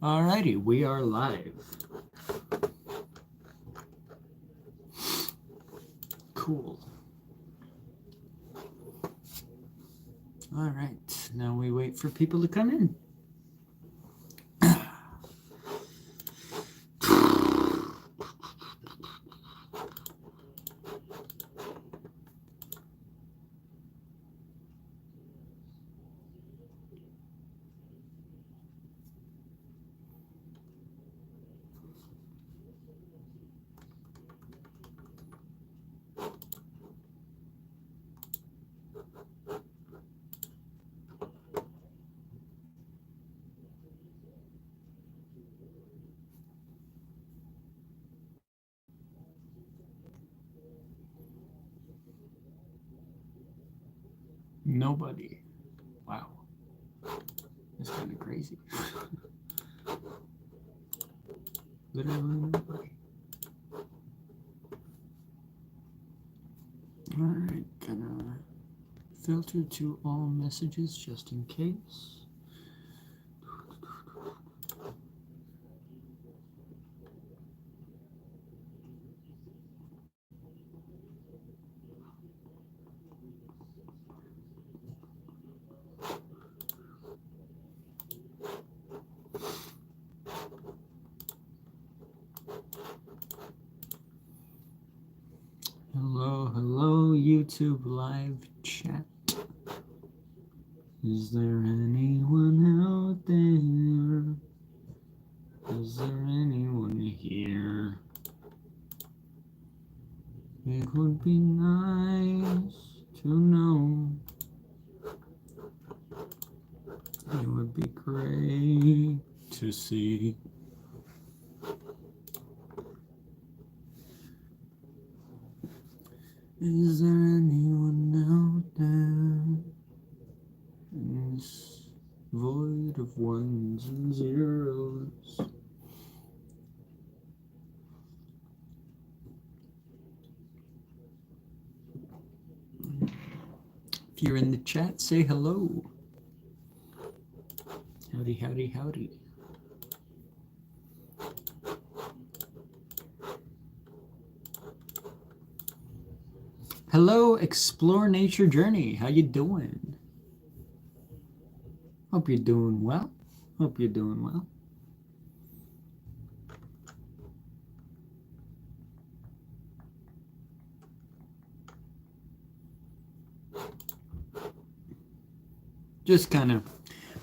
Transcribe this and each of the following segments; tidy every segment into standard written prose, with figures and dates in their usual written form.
Alrighty, we are live. Cool. Alright, now we wait for people to come in. Nobody. Wow. That's kind of crazy. Literally nobody. Alright, gonna filter to all messages just in case. Hello, YouTube live chat. Is there anyone out there? Is there anyone here? It would be nice to know. It would be great to see. Is there anyone out there in this void of ones and zeros? If you're in the chat, say hello. Howdy, howdy, howdy. Hello, Explore Nature Journey. How you doing? Hope you're doing well. Hope you're doing well. Just kind of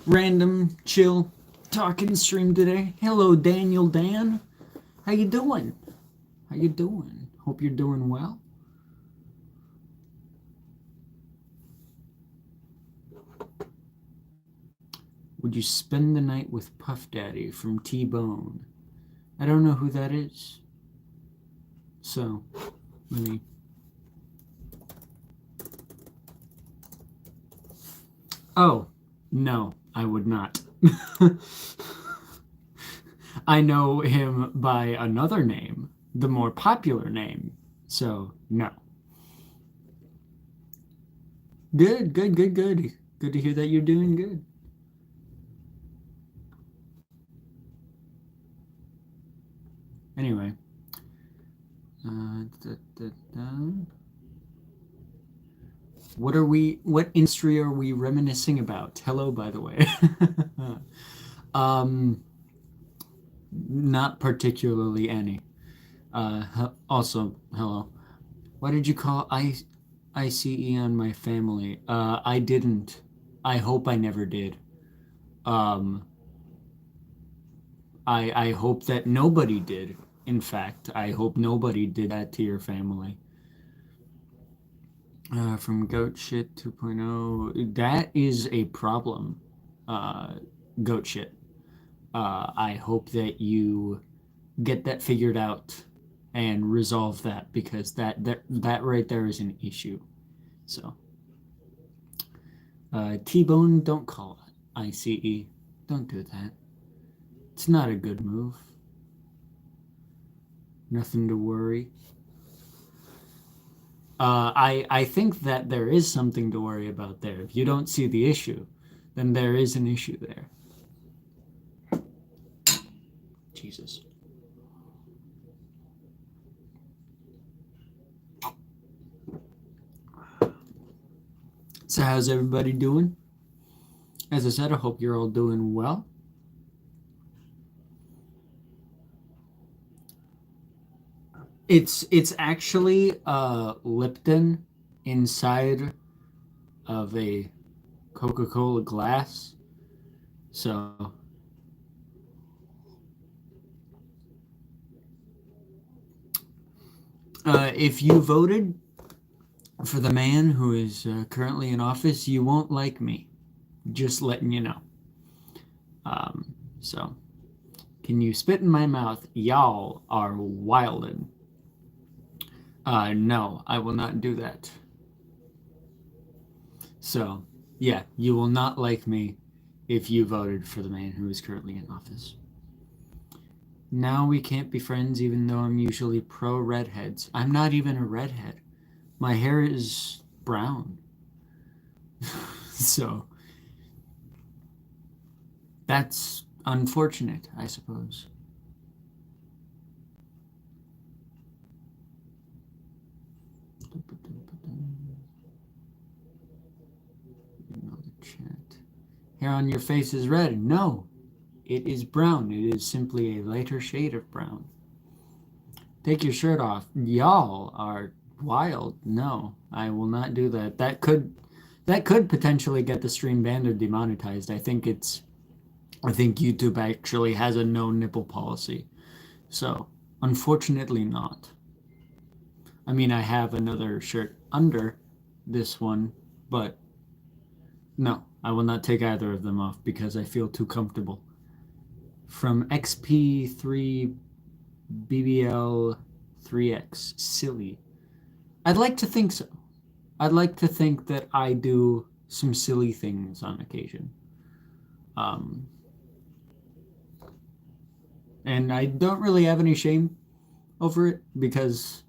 random, chill, talking stream today. Hello, Daniel Dan. How you doing? How you doing? Hope you're doing well. Would you spend the night with Puff Daddy from T-Bone? I don't know who that is. So, let me... Oh, no, I would not. I know him by another name, the more popular name. So, no. Good. Good to hear that you're doing good. Anyway. What industry are we reminiscing about? Hello, by the way. Not particularly any. Also, hello. Why did you call ICE on my family? I didn't. I hope I never did. I hope that nobody did. In fact, I hope nobody did that to your family. From Goat Shit 2.0, that is a problem. Goat Shit. I hope that you get that figured out and resolve that, because that right there is an issue. So, T-Bone, don't call it ICE. Don't do that. It's not a good move. Nothing to worry. I think that there is something to worry about there. If you don't see the issue, then there is an issue there. Jesus. So how's everybody doing? As I said, I hope you're all doing well. It's actually Lipton inside of a Coca-Cola glass. So if you voted for the man who is currently in office, you won't like me. Just letting you know. So, can you spit in my mouth? Y'all are wildin'. No, I will not do that. So, yeah, you will not like me if you voted for the man who is currently in office. Now we can't be friends even though I'm usually pro redheads. I'm not even a redhead. My hair is brown. So, that's unfortunate, I suppose. Chat. Hair on your face is red. No, it is brown. It is simply a lighter shade of brown. Take your shirt off. Y'all are wild. No, I will not do that. That could potentially get the stream banned or demonetized. I think YouTube actually has a no nipple policy. So, unfortunately not. I mean, I have another shirt under this one, but no, I will not take either of them off because I feel too comfortable. From XP3 BBL 3X, silly. I'd like to think so. I'd like to think that I do some silly things on occasion. And I don't really have any shame over it because,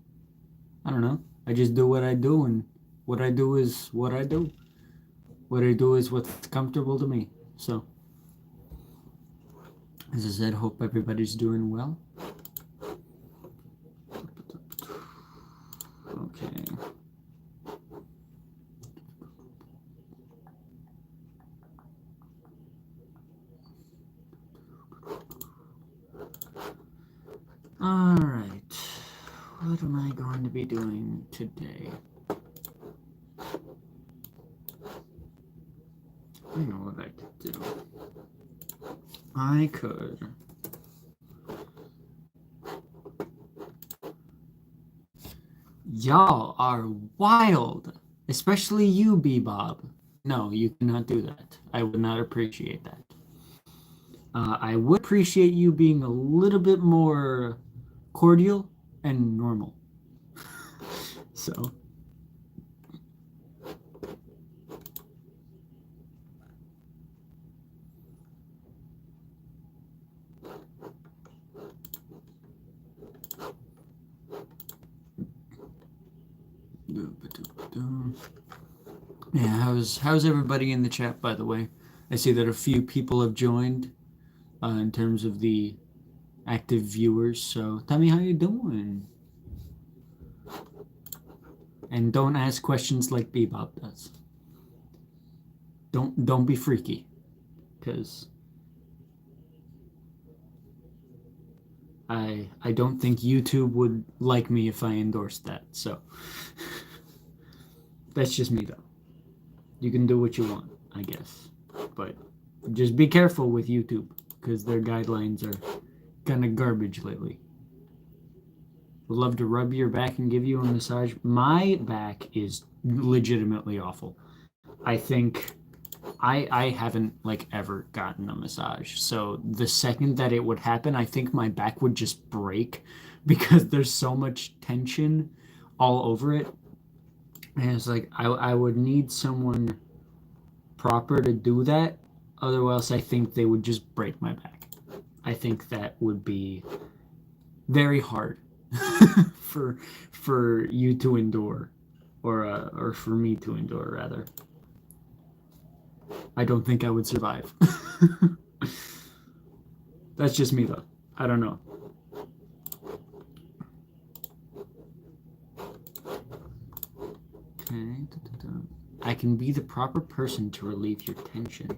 I don't know, I just do what I do, and what I do is what I do. What I do is what's comfortable to me. So, as I said, hope everybody's doing well. Okay. All right. What am I going to be doing today? I know what I could do. I could Y'all are wild, especially you, Bebob. No, you cannot do that. I would not appreciate that. I would appreciate you being a little bit more cordial and normal. So. Yeah, how's everybody in the chat, by the way? I see that a few people have joined in terms of the active viewers, so tell me how you're doing. And don't ask questions like Bebop does. Don't be freaky, because I don't think YouTube would like me if I endorsed that. So that's just me, though. You can do what you want, I guess, but just be careful with YouTube because their guidelines are kind of garbage lately. Would love to rub your back and give you a massage. My back is legitimately awful. I think I haven't like ever gotten a massage. So the second that it would happen, I think my back would just break because there's so much tension all over it. And it's like I would need someone proper to do that. Otherwise, I think they would just break my back. I think that would be very hard for you to endure, or for me to endure rather. I don't think I would survive. That's just me though. I don't know. Okay. I can be the proper person to relieve your tension.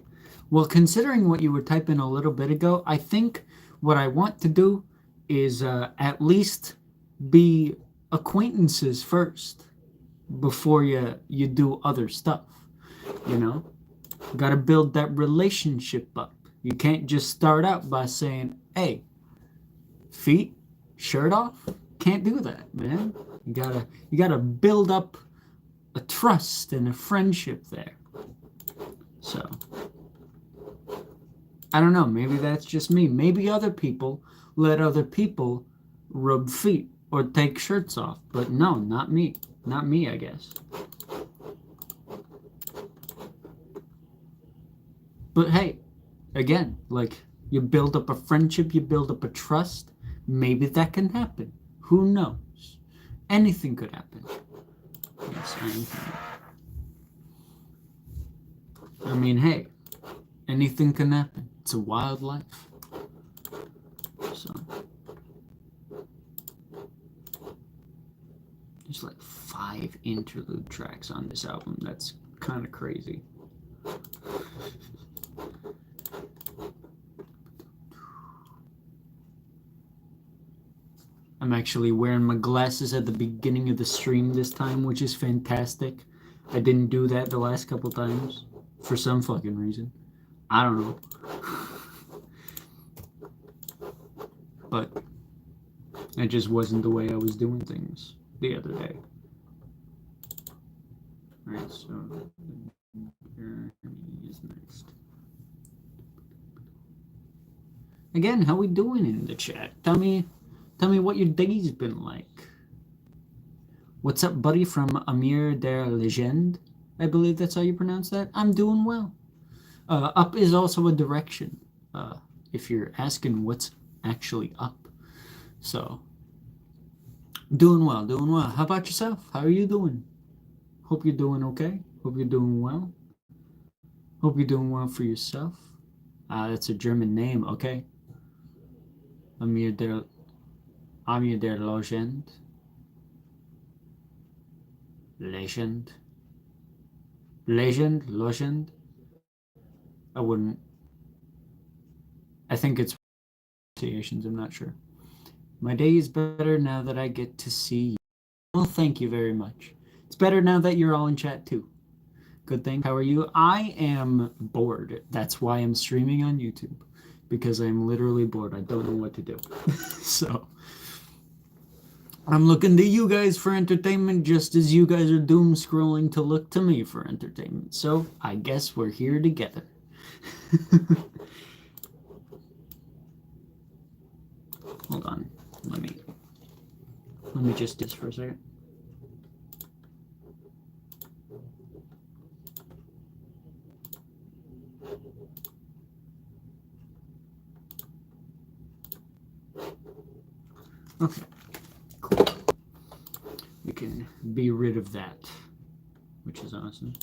Well, considering what you were typing a little bit ago, I think what I want to do is at least be acquaintances first before you do other stuff. You know, got to build that relationship up. You can't just start out by saying, "Hey, feet, shirt off." Can't do that, man. You gotta build up a trust and a friendship there. So I don't know, maybe that's just me. Maybe other people let other people rub feet or take shirts off. But no, not me. Not me, I guess. But hey, again, like, you build up a friendship, you build up a trust. Maybe that can happen. Who knows? Anything could happen. Yes, anything. I mean, hey, anything can happen. It's a wild life. So there's like 5 interlude tracks on this album. That's kind of crazy. I'm actually wearing my glasses at the beginning of the stream this time, which is fantastic. I didn't do that the last couple times for some fucking reason. I don't know. But it just wasn't the way I was doing things the other day. Alright, so here is next. Again, how we doing in the chat? Tell me what your day's been like. What's up, buddy, from Amir der Legend? I believe that's how you pronounce that. I'm doing well. Up is also a direction, if you're asking what's actually up. So, doing well, doing well. How about yourself? How are you doing? Hope you're doing okay. Hope you're doing well. Hope you're doing well for yourself. That's a German name, okay. Amir der Legend. Legend. I wouldn't. I think it's pronunciations, I'm not sure. My day is better now that I get to see you. Well, thank you very much. It's better now that you're all in chat too. Good thing. How are you? I am bored. That's why I'm streaming on YouTube. Because I'm literally bored. I don't know what to do. So I'm looking to you guys for entertainment just as you guys are doom scrolling to look to me for entertainment. So I guess we're here together. Hold on. Let me just do this for a second. Okay, cool. We can be rid of that, which is awesome.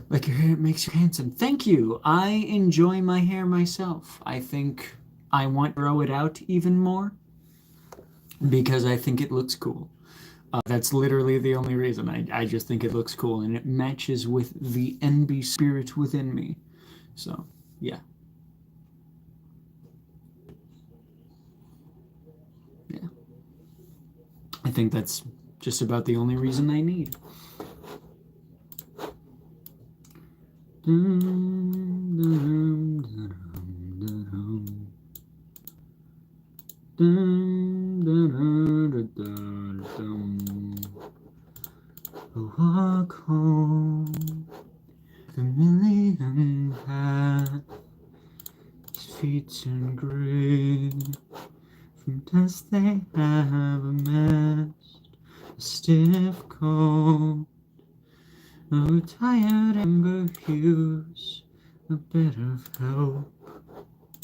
Like your hair, it makes you handsome. Thank you. I enjoy my hair myself. I think I want to grow it out even more because I think it looks cool. That's literally the only reason. I just think it looks cool and it matches with the NB spirit within me. So, yeah. Yeah. I think that's just about the only reason I need. Walk home, the million hats, feet turn gray. From dust they have amassed a stiff coat. Oh, tired amber hues, a bit of hope.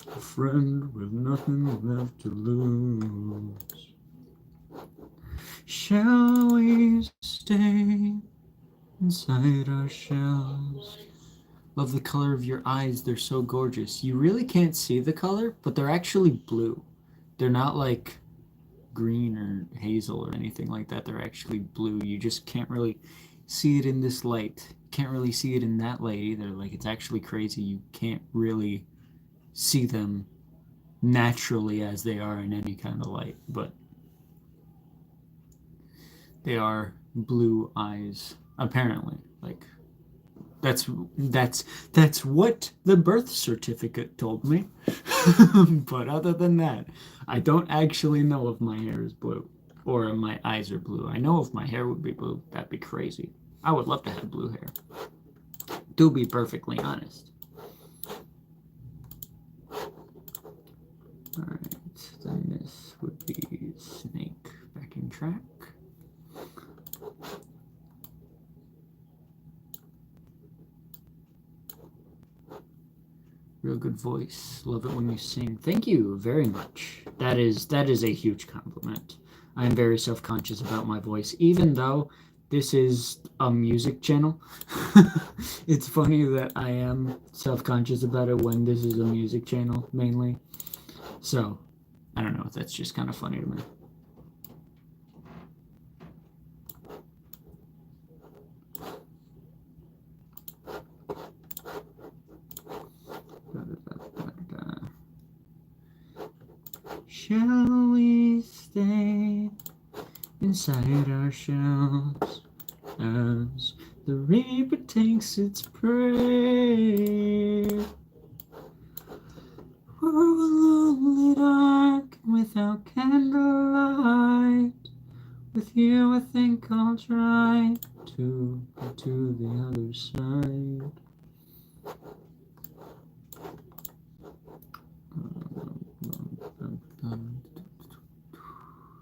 A friend with nothing left to lose. Shall we stay inside our shells? Love the color of your eyes. They're so gorgeous. You really can't see the color, but they're actually blue. They're not like green or hazel or anything like that. They're actually blue. You just can't really see it in this light. You can't really see it in that light either. Like, it's actually crazy. You can't really see them naturally as they are in any kind of light, but they are blue eyes, apparently. Like, that's what the birth certificate told me. But other than that, I don't actually know if my hair is blue or my eyes are blue. I know if my hair would be blue, that'd be crazy. I would love to have blue hair. To be perfectly honest. Alright, then this would be snake backing track. Real good voice. Love it when you sing. Thank you very much. That is a huge compliment. I am very self-conscious about my voice, even though this is a music channel. It's funny that I am self-conscious about it when this is a music channel, mainly. So, I don't know. That's just kind of funny to me. Shall we stay inside our shells as the reaper takes its prey? We're lonely, dark, without candlelight. With you, I think I'll try to go to the other side.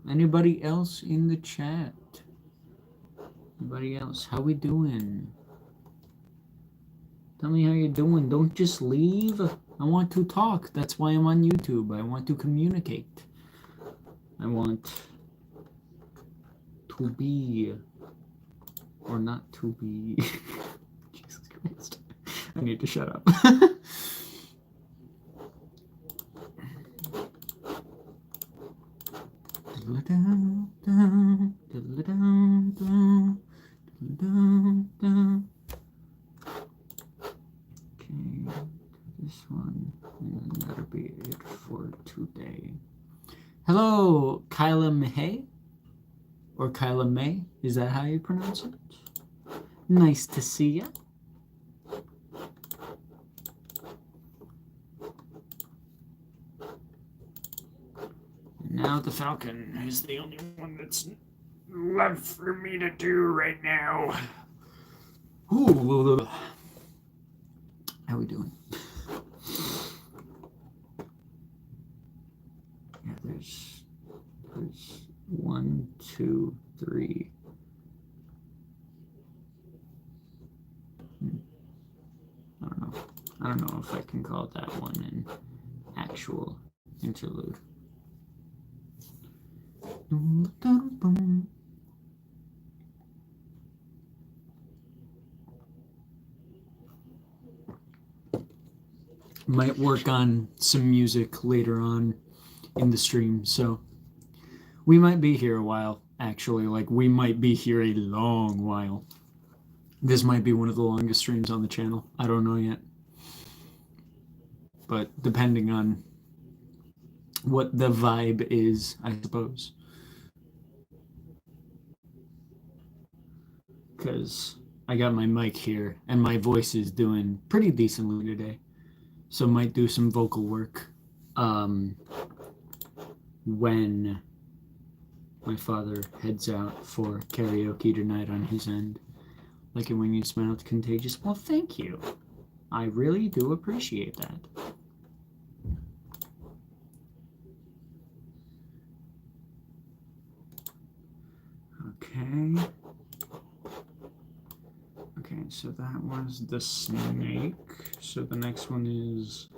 Anybody else in the chat? Anybody else? How we doing? Tell me how you're doing. Don't just leave. I want to talk. That's why I'm on YouTube. I want to communicate. I want to be or not to be. Jesus Christ. I need to shut up. Okay, this one, and that'll be it for today. Hello, Kyla May, or Kyla May, is that how you pronounce it? Nice to see ya. Now the Falcon is the only one that's left for me to do right now. Ooh. How we doing? Yeah, there's 1, 2, 3. I don't know if I can call that one an actual interlude. Might work on some music later on in the stream, so we might be here a while, actually. Like, we might be here a long while. This might be one of the longest streams on the channel. I don't know yet. But depending on what the vibe is, I suppose. Because I got my mic here, and my voice is doing pretty decently today. So might do some vocal work when my father heads out for karaoke tonight on his end. Like it when you smile, it's contagious. Well, thank you. I really do appreciate that. Okay. Okay, so that was the snake. So the next one is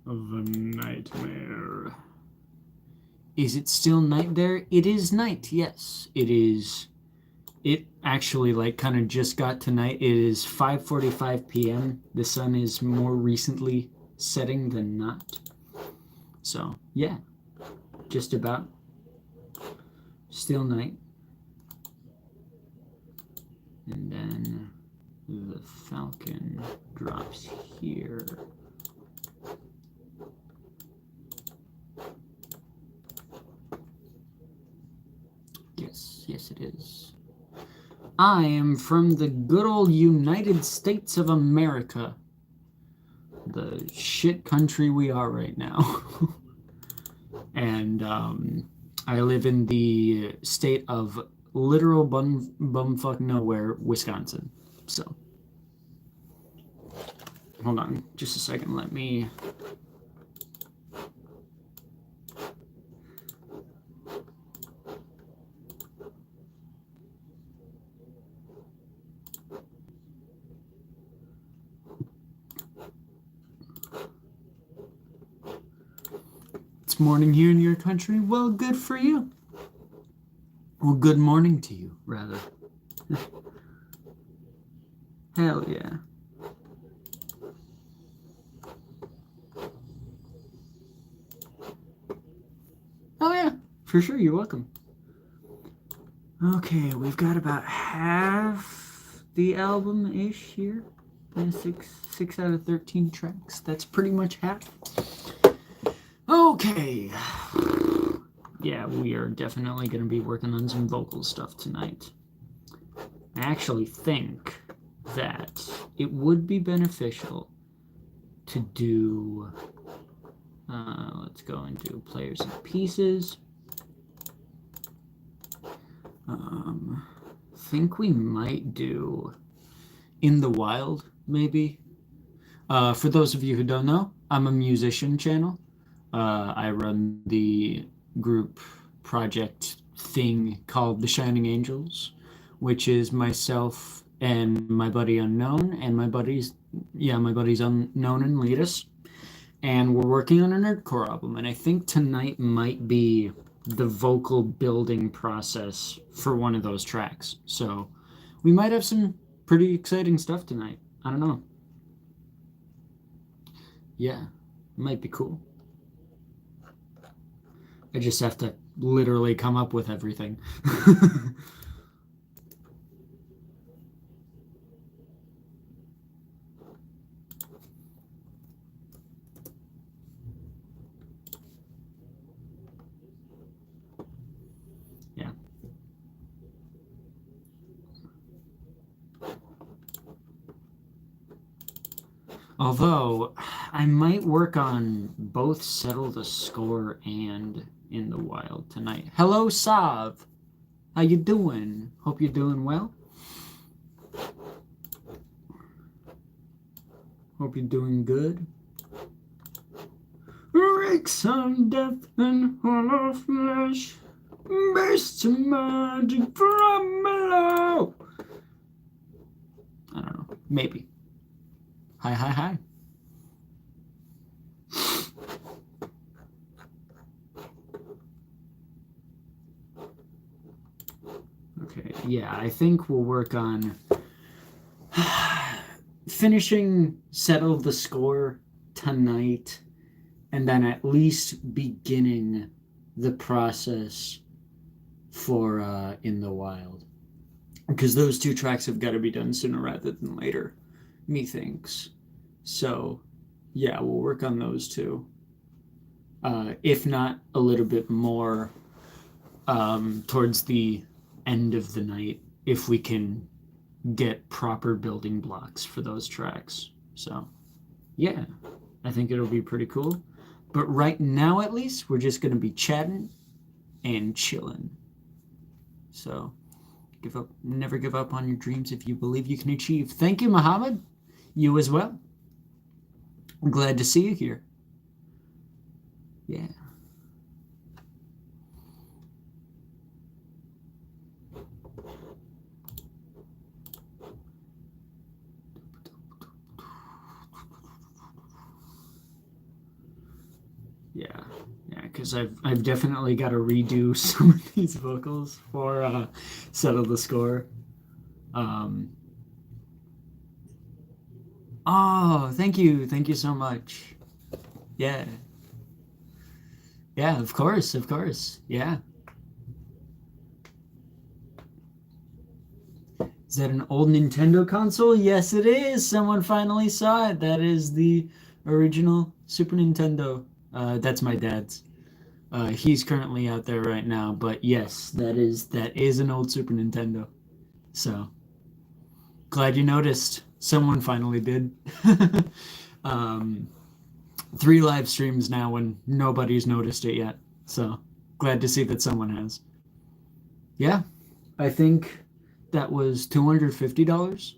of a nightmare. Is it still night there? It is night, yes. It is. It actually, like, kind of just got to night. It is 5:45 p.m. The sun is more recently setting than not. So, yeah. Just about. Still night. And then the falcon drops here. Yes, it is. I am from the good old United States of America. The shit country we are right now. And I live in the state of literal bumfuck nowhere, Wisconsin. So, hold on just a second. Let me... It's morning here in your country. Well, good for you. Well, good morning to you, rather. Hell yeah. Oh yeah, for sure, you're welcome. Okay, we've got about half the album-ish here. 6 out of 13 tracks. That's pretty much half. Okay. Yeah, we are definitely going to be working on some vocal stuff tonight. I actually think that it would be beneficial to do... let's go into players and pieces. Think we might do In the Wild, maybe. For those of you who don't know, I'm a musician channel. I run the group project thing called The Shining Angels, which is myself and my buddy Unknown and my buddies Unknown and Letus. And we're working on a nerdcore album, and I think tonight might be the vocal building process for one of those tracks. So we might have some pretty exciting stuff tonight. I don't know. Yeah, might be cool. I just have to literally come up with everything. Yeah. Although, I might work on both Settle the Score and In the Wild tonight. Hello, Sav! How you doing? Hope you're doing well. Hope you're doing good. Rakes on death and hollow flesh, beasts of magic from below. I don't know. Maybe. Hi. Okay, yeah, I think we'll work on finishing Settle the Score tonight, and then at least beginning the process for In the Wild. Because those two tracks have got to be done sooner rather than later, methinks. So, yeah, we'll work on those two. If not a little bit more towards the end of the night, if we can get proper building blocks for those tracks. So, yeah, I think it'll be pretty cool. But right now, at least, we're just going to be chatting and chilling. So, never give up on your dreams if you believe you can achieve. Thank you, Muhammad. You as well. I'm glad to see you here. Yeah. Yeah, because I've definitely got to redo some of these vocals for Settle the Score. Um, oh, thank you so much. Yeah, yeah, of course, yeah. Is that an old Nintendo console? Yes, it is. Someone finally saw it. That is the original Super Nintendo. That's my dad's. He's currently out there right now, but yes, that is an old Super Nintendo. So glad you noticed. Someone finally did. um, 3 live streams now when nobody's noticed it yet. So glad to see that someone has. Yeah, I think that was $250.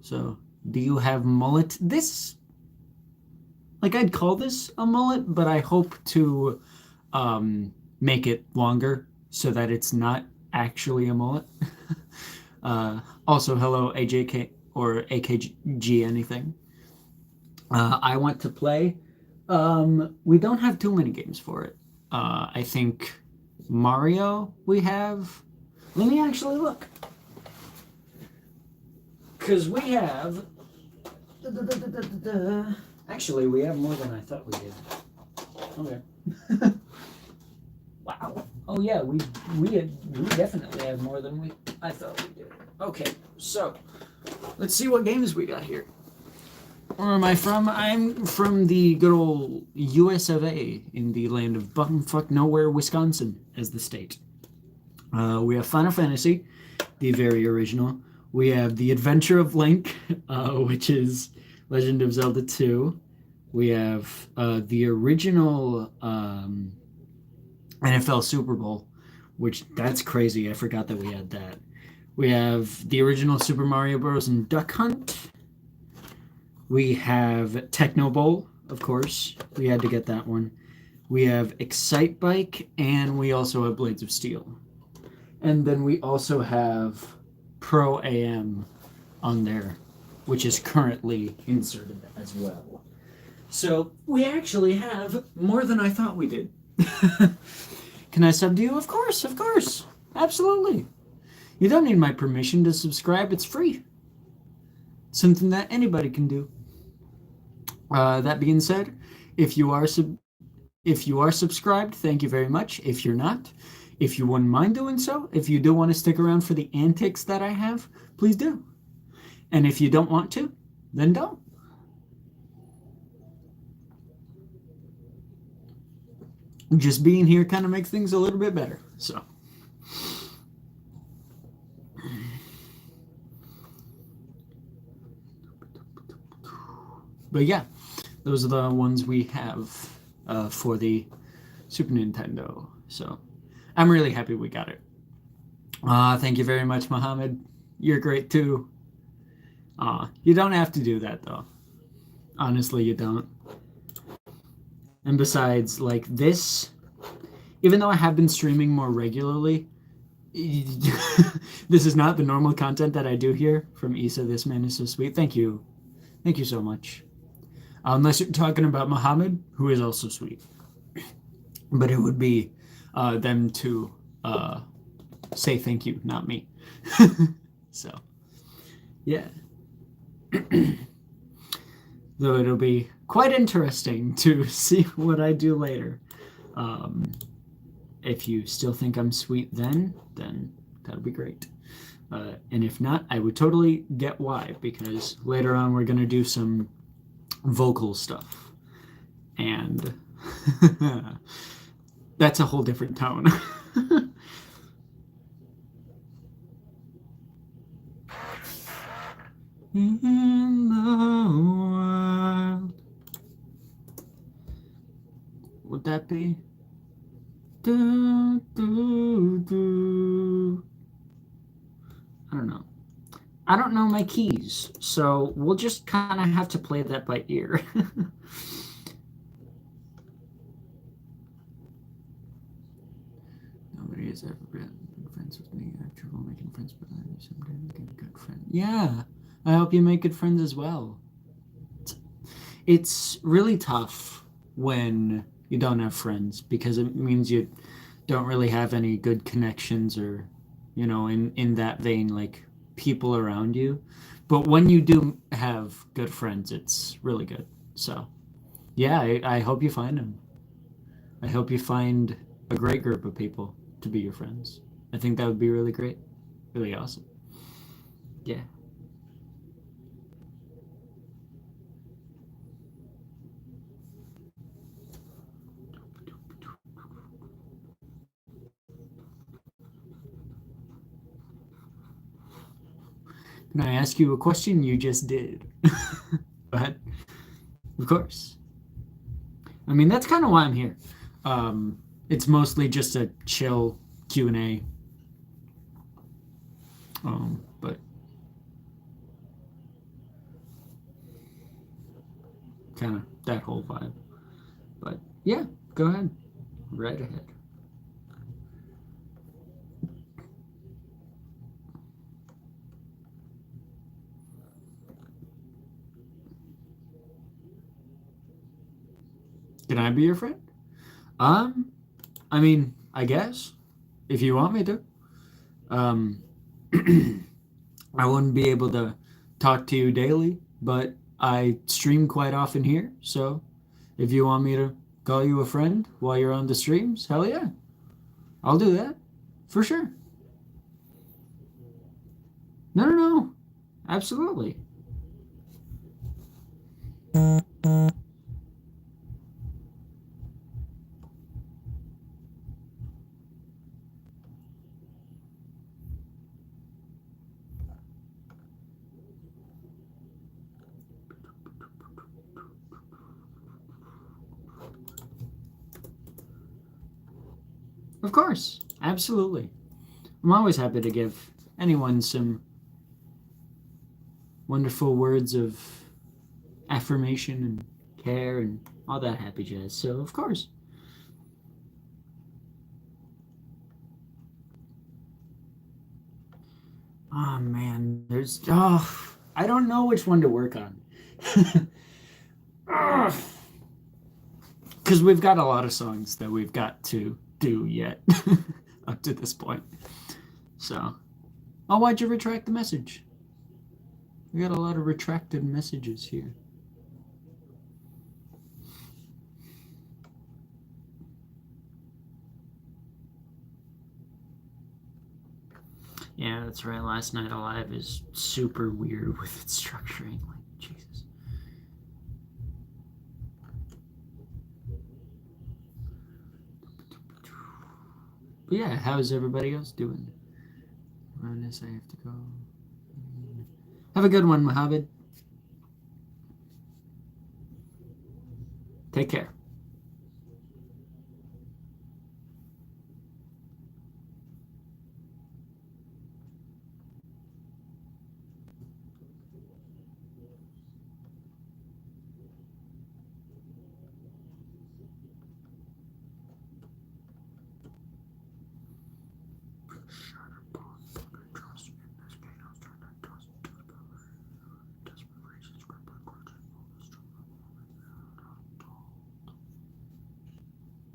So do you have mullet? This, like, I'd call this a mullet, but I hope to make it longer so that it's not actually a mullet. Also, hello, AJK or AKG anything. I want to play. We don't have too many games for it. I think Mario we have. Let me actually look. Because we have. Actually, we have more than I thought we did. Okay. Wow. Oh yeah, we definitely have more than I thought we did. Okay, so let's see what games we got here. Where am I from? I'm from the good old US of A in the land of bumfuck nowhere, Wisconsin, as the state. We have Final Fantasy, the very original. We have The Adventure of Link, which is Legend of Zelda 2. We have the original NFL Super Bowl, which that's crazy. I forgot that we had that. We have the original Super Mario Bros. And Duck Hunt. We have Techno Bowl, of course. We had to get that one. We have Excite Bike, and we also have Blades of Steel. And then we also have Pro AM on there, which is currently inserted as well. So we actually have more than I thought we did. Can I sub to you? Of course, absolutely. You don't need my permission to subscribe. It's free. Something that anybody can do. That being said, if you are subscribed, thank you very much. If you're not, if you wouldn't mind doing so, if you do want to stick around for the antics that I have, please do. And if you don't want to, then don't. Just being here kind of makes things a little bit better. So. But yeah, those are the ones we have for the Super Nintendo. So I'm really happy we got it. Thank you very much, Mohammed. You're great too. You don't have to do that though. Honestly, you don't. And besides, like this, even though I have been streaming more regularly, this is not the normal content that I do here from Issa. This man is so sweet. Thank you. Thank you so much. Unless you're talking about Muhammad, who is also sweet. But it would be them to say thank you, not me. So, yeah. Though it'll be quite interesting to see what I do later. If you still think I'm sweet then that'll be great. And if not, I would totally get why, because later on we're going to do some vocal stuff. And that's a whole different tone. In the world. Would that be? Do, do, do. I don't know. I don't know my keys, so we'll just kind of have to play that by ear. Nobody has ever been friends with me. I have trouble making friends, but I someday get a good friend. Yeah, I hope you make good friends as well. It's really tough when you don't have friends, because it means you don't really have any good connections, or in that vein, like people around you. But when you do have good friends, it's really good. So yeah, I hope you find them. I hope you find a great group of people to be your friends. I think that would be really great, really awesome. Yeah. Can I ask you a question? You just did. But of course. I mean, that's kind of why I'm here. It's mostly just a chill Q&A. But kind of that whole vibe. But yeah, go ahead. Right ahead. Can I be your friend? Um, I mean, I guess if you want me to. Um, I wouldn't be able to talk to you daily, but I stream quite often here. So if you want me to call you a friend while you're on the streams, hell yeah, I'll do that for sure. No, no, no, absolutely. Of course, absolutely. I'm always happy to give anyone some wonderful words of affirmation and care and all that happy jazz. So, of course. Oh man, I don't know which one to work on. Because we've got a lot of songs that we've got to do yet up to this point. So, oh, why'd you retract the message? We got a lot of retracted messages here. Yeah, that's right. Last Night Alive is super weird with its structuring. Like, Jesus. But yeah, how's everybody else doing? On this, I have to go. Have a good one, Mohammed. Take care.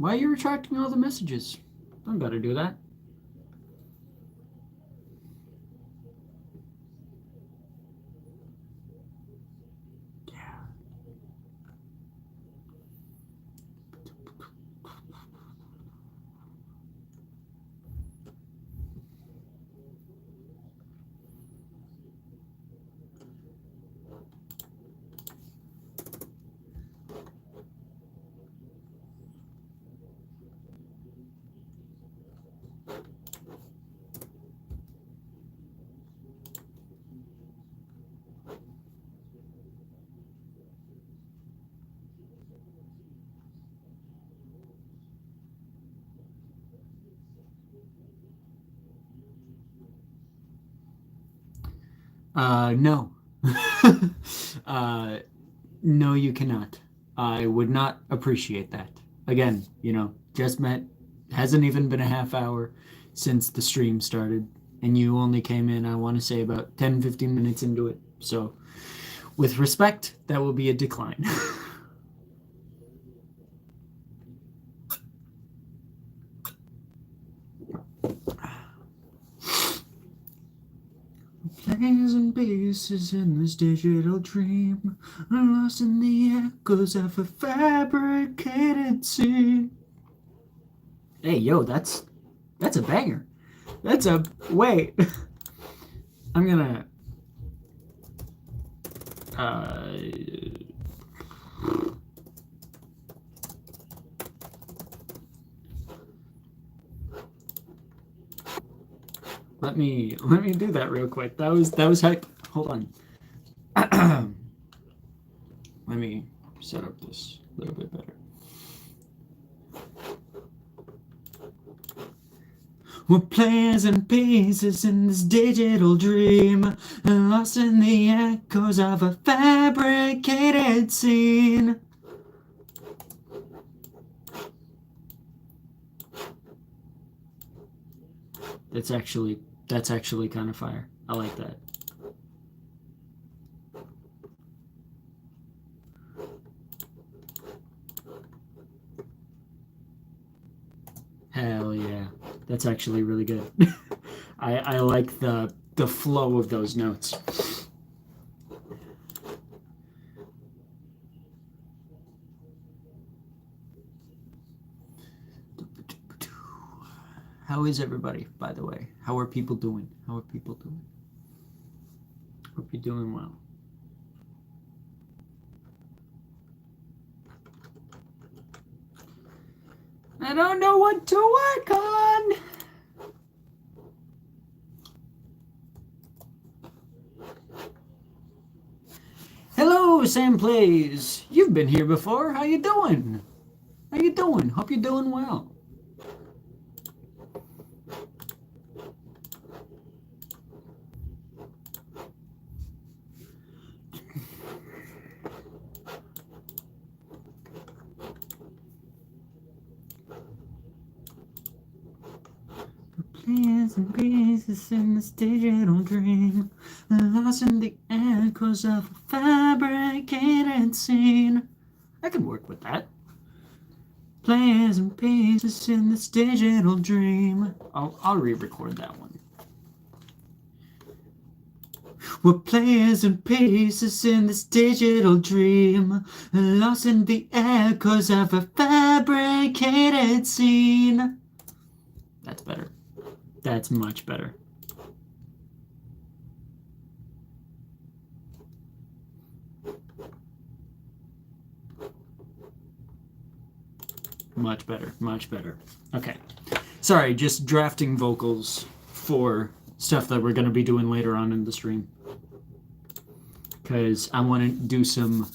Why are you retracting all the messages? Don't gotta do that. Yeah. No. uh, no, you cannot. I would not appreciate that. Again, just met, hasn't even been a half hour since the stream started, and you only came in, I want to say, about 10, 15 minutes into it. So, with respect, that will be a decline. Layers and pieces in this digital dream, lost in the echoes of a fabricated scene. Hey, yo, that's a banger. That's a wait. I'm gonna. Let me do that real quick. That was hype. Hold on. Let me set up this a little bit better. We're players and pieces in this digital dream, lost in the echoes of a fabricated scene. That's actually kind of fire. I like that. Hell yeah. That's actually really good. I like the flow of those notes. How is everybody, by the way? How are people doing? Hope you're doing well. I don't know what to work on. Hello, Sam Plays. You've been here before. How you doing? Hope you're doing well. Pieces and pieces in this digital dream, lost in the echoes of a fabricated scene. I could work with that. Players and pieces in this digital dream. I'll re-record that one. We're players and pieces in this digital dream, lost in the echoes of a fabricated scene. That's better. That's much better. Much better. Okay. Sorry, just drafting vocals for stuff that we're going to be doing later on in the stream. Because I want to do some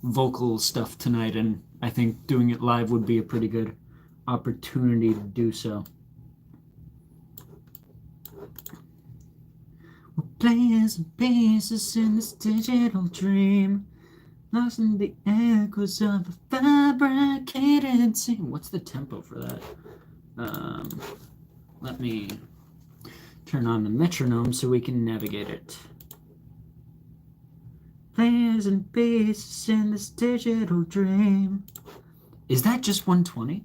vocal stuff tonight, and I think doing it live would be a pretty good opportunity to do so. We're players and pieces in this digital dream, lost in the echoes of a fabricated scene. What's the tempo for that? Let me turn on the metronome so we can navigate it. Players and pieces in this digital dream. Is that just 120?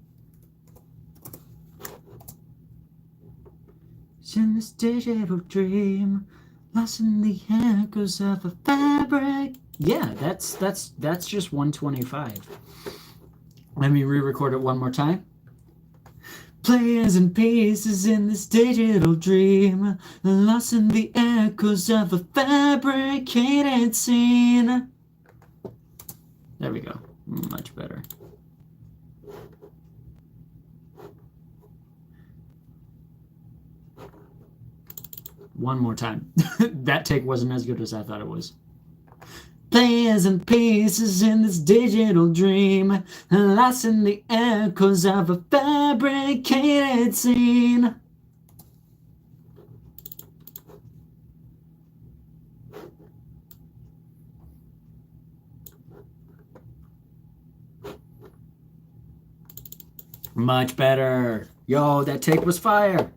It's in this digital dream, lost in the echoes of a fabric. Yeah, that's just 125. Let me re-record it one more time. Players and pieces in this digital dream, lost in the echoes of a fabricated scene. There we go. Much better. One more time. That take wasn't as good as I thought it was. Players and pieces in this digital dream, lost in the echoes of a fabricated scene. Much better. Yo, that take was fire.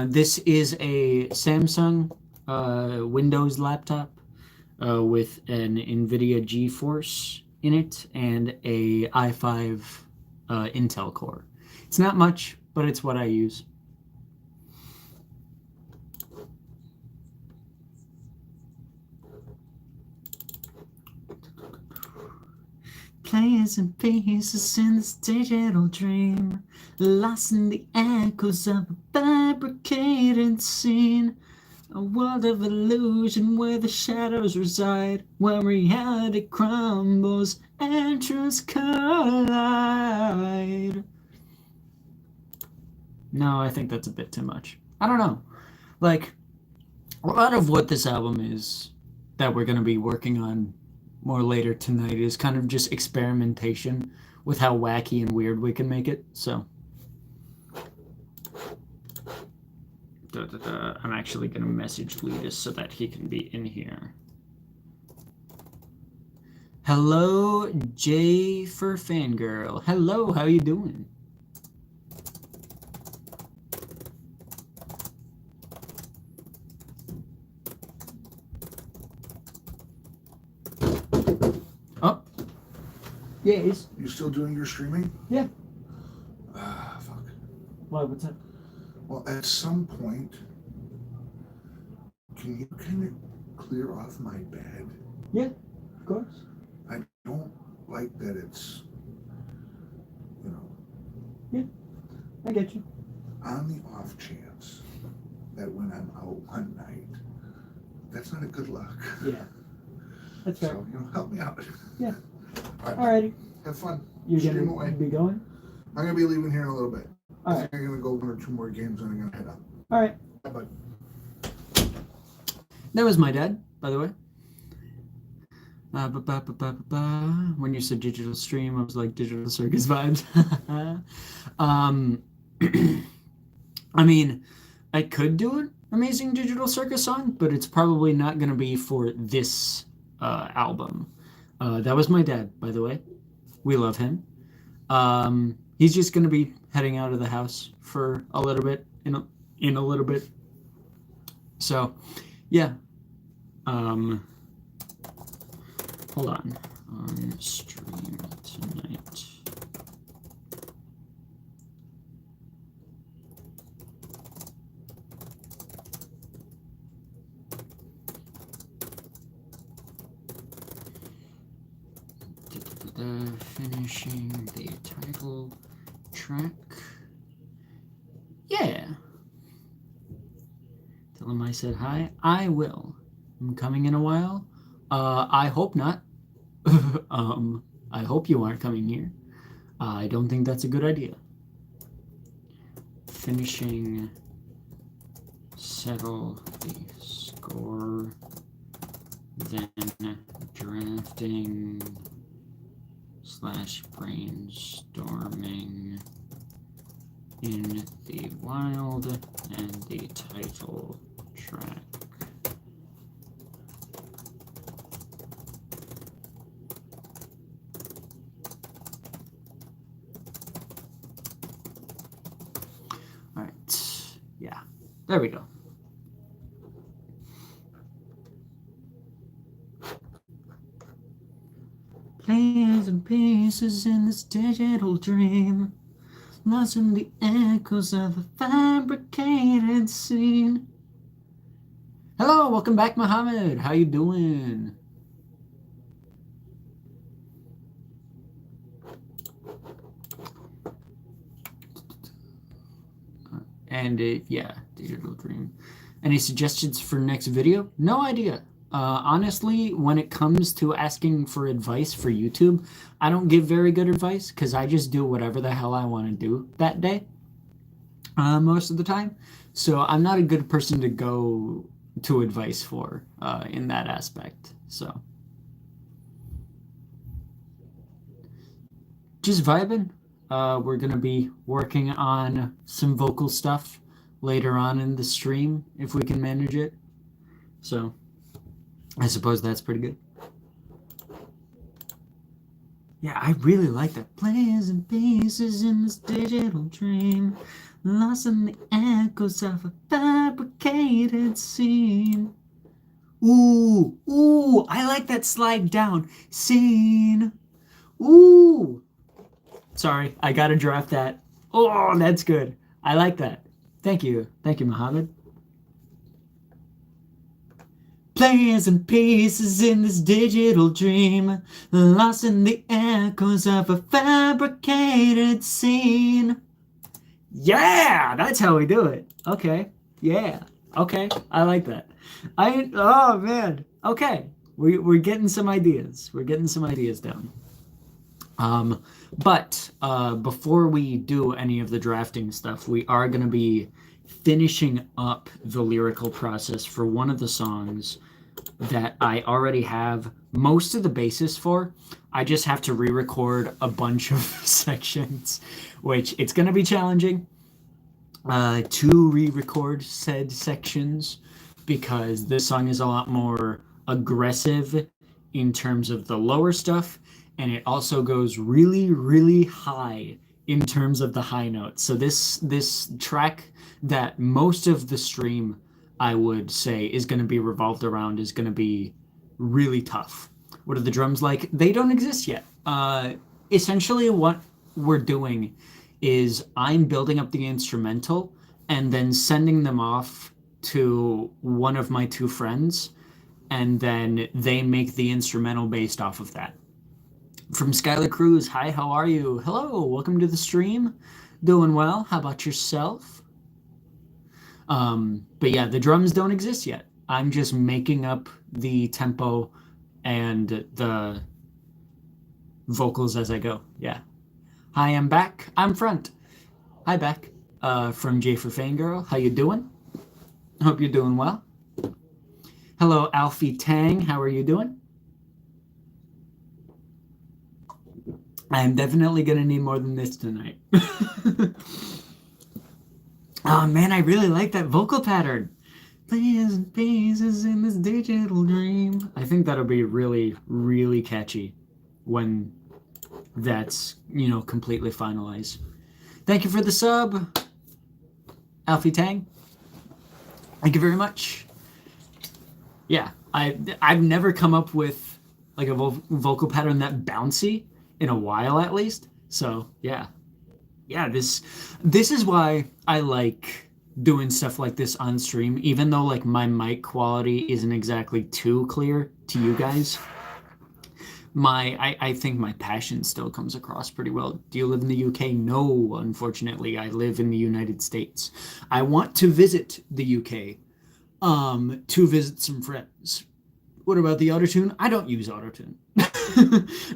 This is a Samsung Windows laptop with an NVIDIA GeForce in it and a i5 Intel core. It's not much, but it's what I use. Players and pieces in this digital dream, lost in the echoes of a fabricated scene. A world of illusion where the shadows reside, where reality crumbles and truths collide. No, I think that's a bit too much. I don't know. Like, a lot of what this album is that we're going to be working on more later tonight is kind of just experimentation with how wacky and weird we can make it. So I'm actually going to message Letus so that he can be in here. Hello, J for Fangirl. Hello, how you doing? Oh. Yes. You still doing your streaming? Yeah. Fuck. Why, what's up? Well, at some point, can you kind of clear off my bed? Yeah, of course. I don't like that it's, you know. Yeah, I get you. On the off chance that when I'm out one night, that's not a good luck. Yeah, that's fair. So, help me out. Yeah. All right. Alrighty. Have fun. You're Stream gonna away. be going? I'm gonna be leaving here in a little bit. All I right. think I'm gonna go 1 or 2 more games and I'm gonna head out. All right. Bye bye. That was my dad, by the way. When you said digital stream, I was like digital circus vibes. I mean, I could do an amazing digital circus song, but it's probably not going to be for this album. That was my dad, by the way. We love him. He's just going to be heading out of the house for a little bit, in a little bit. So, yeah. Hold on stream tonight. Finishing the title track. Yeah. Tell him I said hi. I will. I'm coming in a while. I hope not. I hope you aren't coming here. I don't think that's a good idea. Finishing, settle the score, then drafting / brainstorming in the wild and the title track. All right, yeah, there we go. Players and pieces in this digital dream, lost in the echoes of a fabricated scene. Hello, welcome back, Mohammed. How you doing? And yeah, digital dream. Any suggestions for next video? No idea. Honestly, when it comes to asking for advice for YouTube, I don't give very good advice because I just do whatever the hell I want to do that day most of the time. So I'm not a good person to go to advice for in that aspect. So just vibing. We're going to be working on some vocal stuff later on in the stream if we can manage it. So I suppose that's pretty good. Yeah, I really like that. Players and pieces in this digital dream, lost in the echoes of a fabricated scene. Ooh, I like that slide down. Scene. Ooh. Sorry, I gotta draft that. Oh, that's good. I like that. Thank you, Mohammed. Players and pieces in this digital dream, lost in the echoes of a fabricated scene. Yeah, that's how we do it. Okay. Yeah. Okay. I like that. Oh man. Okay. We're getting some ideas. We're getting some ideas down. But before we do any of the drafting stuff, we are going to be finishing up the lyrical process for one of the songs that I already have most of the basis for. I just have to re-record a bunch of sections, which it's going to be challenging to re-record said sections because this song is a lot more aggressive in terms of the lower stuff, and it also goes really, really high in terms of the high notes. So this track that most of the stream I would say is going to be revolved around is going to be really tough. What are the drums like? They don't exist yet. Essentially, what we're doing is I'm building up the instrumental and then sending them off to one of my two friends, and then they make the instrumental based off of that. From Skylar Cruz, hi, how are you? Hello, welcome to the stream. Doing well. How about yourself? But yeah, the drums don't exist yet. I'm just making up the tempo and the vocals as I go. Yeah. Hi, I'm back. I'm front. Hi, back. From J for Fangirl. How you doing? Hope you're doing well. Hello, Alfie Tang. How are you doing? I'm definitely gonna need more than this tonight. Oh man, I really like that vocal pattern. Players and pieces in this digital dream. I think that'll be really, really catchy when that's, completely finalized. Thank you for the sub, Alfie Tang. Thank you very much. Yeah, I've never come up with like a vocal pattern that bouncy in a while at least. So yeah, this is why I like doing stuff like this on stream, even though like my mic quality isn't exactly too clear to you guys. I think my passion still comes across pretty well. Do you live in the UK? No, unfortunately, I live in the United States. I want to visit the UK to visit some friends. What about the autotune? I don't use autotune.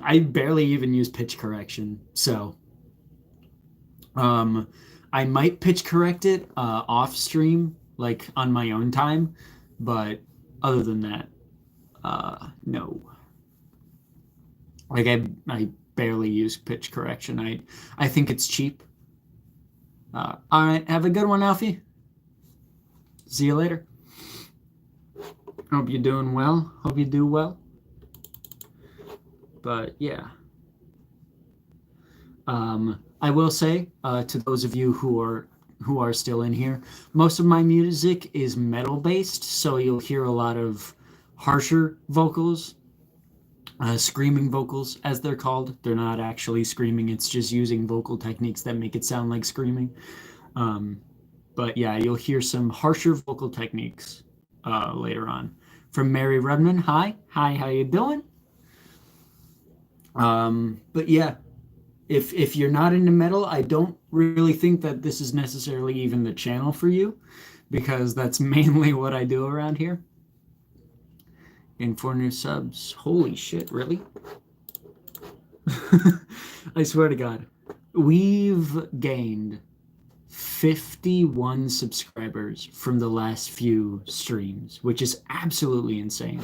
I barely even use pitch correction. So I might pitch correct it off stream, like on my own time, but other than that, no. Like I barely use pitch correction. I think it's cheap. All right, have a good one, Alfie. See you later. Hope you're doing well. Hope you do well. But yeah. I will say to those of you who are still in here, most of my music is metal based, so you'll hear a lot of harsher vocals, screaming vocals as they're called. They're not actually screaming, it's just using vocal techniques that make it sound like screaming. But yeah, you'll hear some harsher vocal techniques later on. From Mary Rudman, hi, how you doing? But yeah, if you're not into metal, I don't really think that this is necessarily even the channel for you, because that's mainly what I do around here. And 4 new subs. Holy shit, really? I swear to God. We've gained 51 subscribers from the last few streams, which is absolutely insane.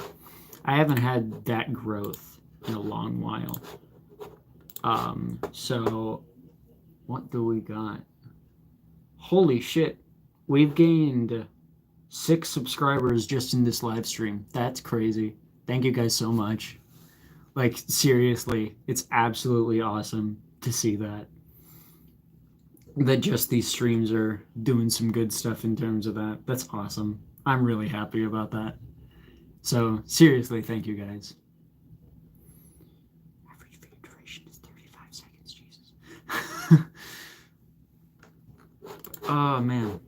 I haven't had that growth in a long while. So what do we got? Holy shit. We've gained 6 subscribers just in this live stream. That's crazy. Thank you guys so much. Like, seriously, it's absolutely awesome to see that just these streams are doing some good stuff in terms of that. That's awesome. I'm really happy about that. So seriously, thank you guys. Average video duration is 35 seconds, Jesus. Oh man.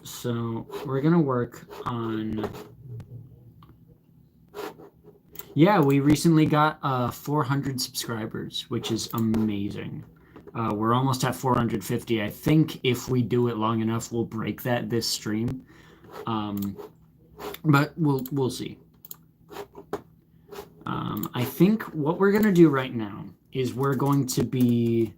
So we're gonna work on. Yeah, we recently got 400 subscribers, which is amazing. We're almost at 450. I think if we do it long enough, we'll break that this stream. But we'll see. I think what we're gonna do right now is we're going to be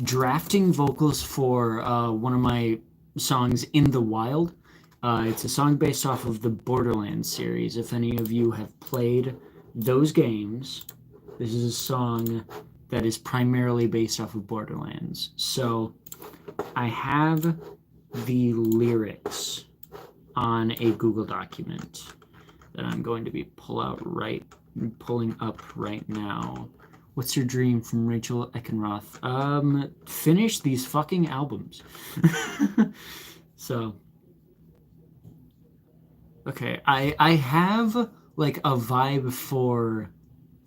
drafting vocals for one of my songs, In the Wild. It's a song based off of the Borderlands series. If any of you have played those games, this is a song that is primarily based off of Borderlands. So I have the lyrics on a Google document that I'm going to be pulling up right now. What's your dream from Rachel Eckenroth? Finish these fucking albums. So, okay, I have like a vibe for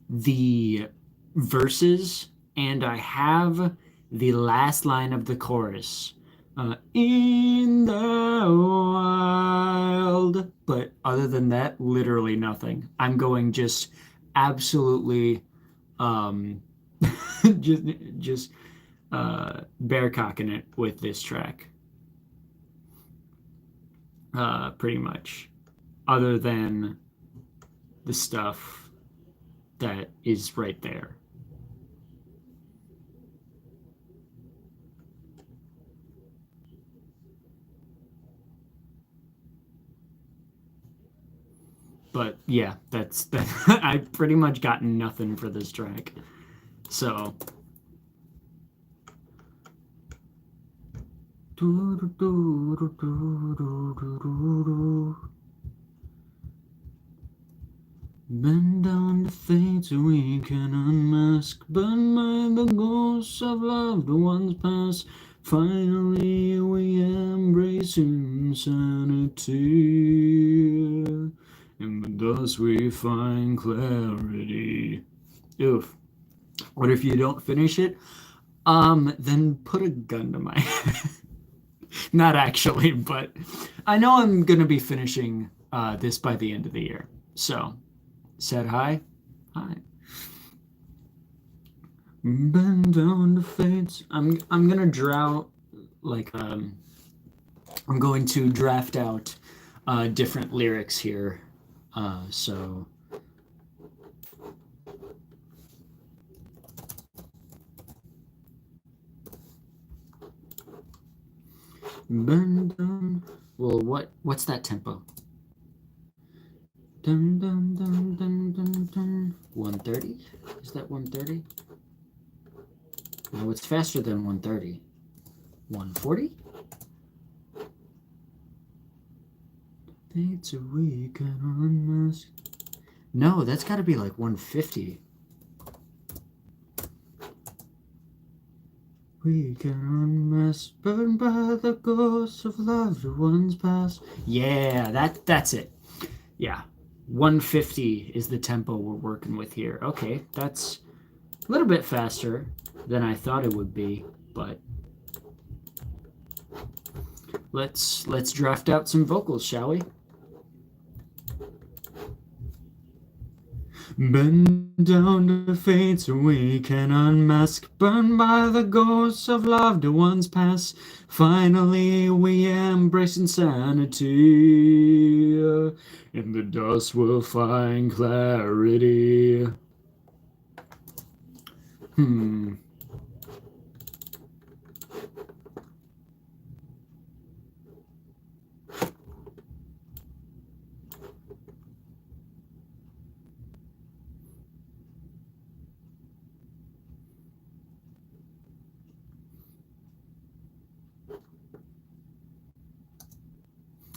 the verses, and I have the last line of the chorus. In the wild. But other than that, literally nothing. I'm going just absolutely just bear cocking it with this track. Pretty much. Other than the stuff that is right there. But yeah, that's that. I pretty much got nothing for this track. So bend down the fate so we can unmask, burn by the ghosts of loved ones past. Finally, we embrace insanity. In the dust, we find clarity. Oof. What if you don't finish it? Then put a gun to my head. Not actually, but I know I'm gonna be finishing this by the end of the year. So, said hi. Hi. Bend down the fates. I'm gonna draw like I'm going to draft out different lyrics here. So bend down. Well, what's that tempo? Dun dun dun dun dun dun. 130? Is that 130? No, it's faster than 130. 140? It's a week and unmask. No, that's got to be like 150. We can unmask, burned by the ghosts of loved ones past. Yeah, that's it. Yeah, 150 is the tempo we're working with here. Okay, that's a little bit faster than I thought it would be, but let's draft out some vocals, shall we? Bend down the fate so we can unmask, burned by the ghosts of loved ones past. Finally, we embrace insanity. In the dust, we'll find clarity.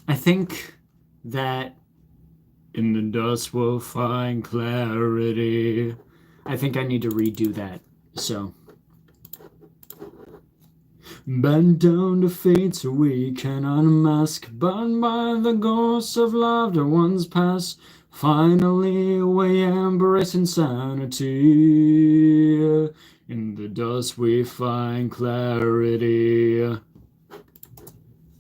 I think that in the dust we'll find clarity. I think I need to redo that. So bend down the fate so we can unmask, burned by the ghosts of loved ones past. Finally, we embrace insanity. In the dust we find clarity.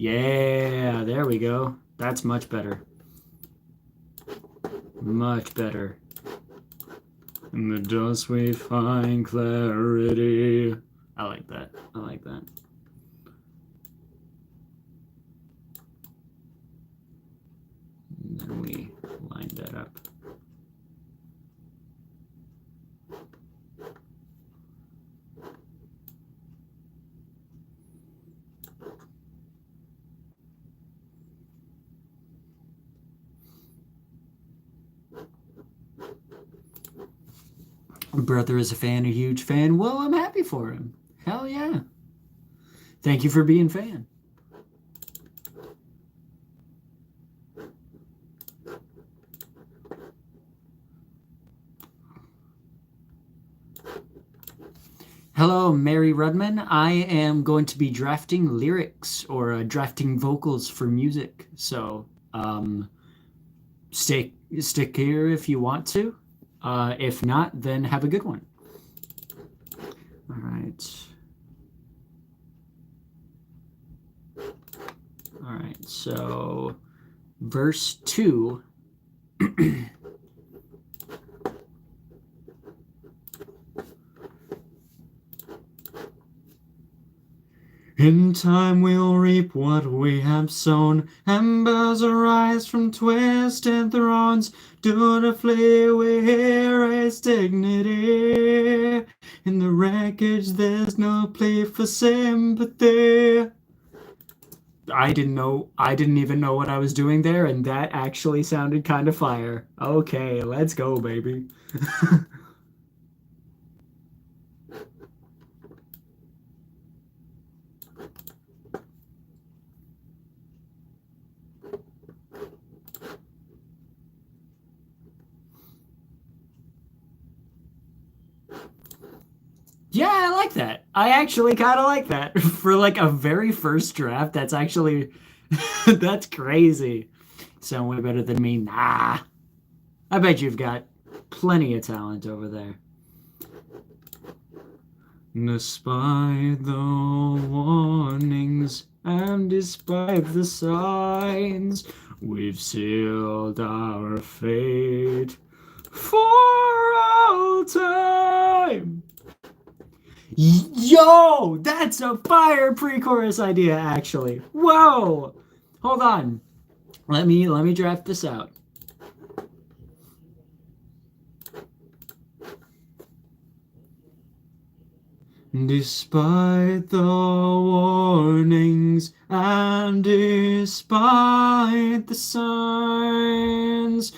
Yeah, there we go. That's much better. Much better. In the dust we find clarity. I like that. I like that. And then we line that up. Brother is a fan, a huge fan. Well, I'm happy for him. Hell yeah. Thank you for being fan. Hello, Mary Rudman. I am going to be drafting lyrics or drafting vocals for music. So stick here if you want to. If not, then have a good one. All right. All right. So verse 2. In time we'll reap what we have sown, embers arise from twisted thrones. Dutifully we hear its dignity. In the wreckage there's no plea for sympathy. I didn't even know what I was doing there, and that actually sounded kind of fire. Okay, let's go, baby. Yeah, I like that. I actually kind of like that. For like a very first draft, that's actually that's crazy. Sound way better than me. Nah. I bet you've got plenty of talent over there. Despite the warnings and despite the signs, we've sealed our fate for all time. Yo, that's a fire pre-chorus idea, actually. Whoa, hold on. Let me draft this out. Despite the warnings and despite the signs,